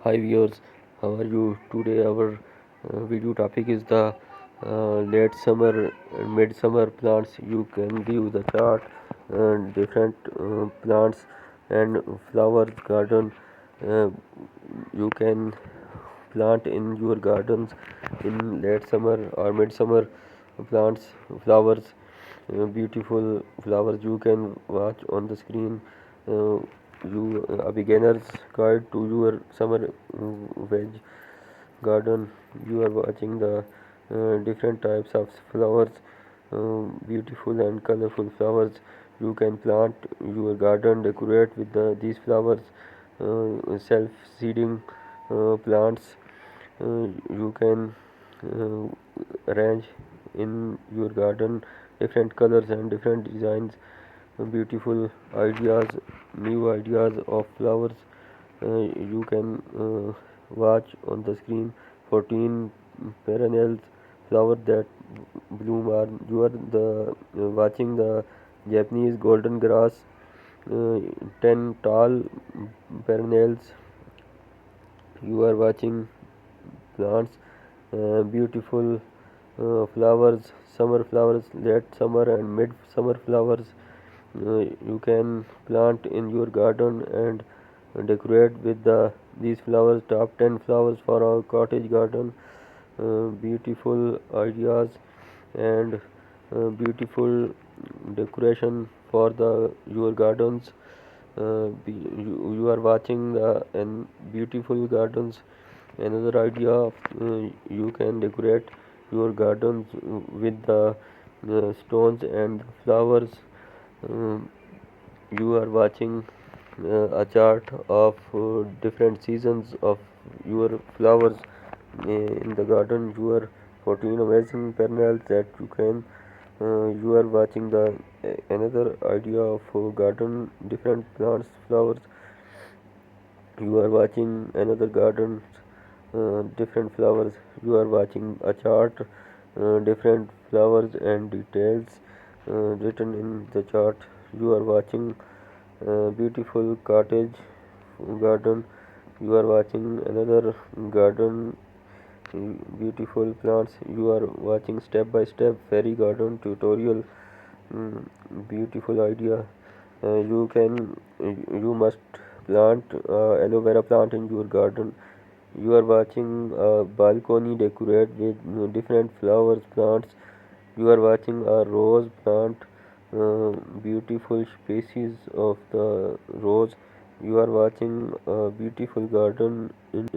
Hi viewers, how are you? Today our video topic is the late summer and midsummer plants. You can view the chart different plants and flowers garden. Uh, you can plant in your gardens in late summer or midsummer plants, flowers, beautiful flowers you can watch on the screen. You a beginner's guide to your summer veg garden. You are watching the different types of flowers, beautiful and colorful flowers you can plant your garden, decorate with these flowers, self-seeding plants you can arrange in your garden, different colors and different designs, beautiful ideas, new ideas of flowers you can watch on the screen. 14 perennials flower that bloom are you are the watching the Japanese golden grass, uh, 10 tall perennials you are watching plants, beautiful flowers, summer flowers, late summer and mid summer flowers you can plant in your garden and decorate with these flowers. Top 10 flowers for our cottage garden, beautiful ideas and beautiful decoration for the your gardens. You are watching the and beautiful gardens. Another idea of you can decorate your gardens with the stones and flowers. Um, you are watching a chart of different seasons of your flowers in the garden. You are 14 amazing perennials that you can. You are watching the another idea of garden, different plants, flowers. You are watching another garden, different flowers. You are watching a chart, different flowers and details written in the chart. You are watching beautiful cottage garden. You are watching another garden, beautiful plants. You are watching step by step fairy garden tutorial. mm, Beautiful idea. You must plant aloe vera plant in your garden. You are watching a balcony decorate with different flowers plants. You are watching a rose plant, beautiful species of the rose. You are watching a beautiful garden in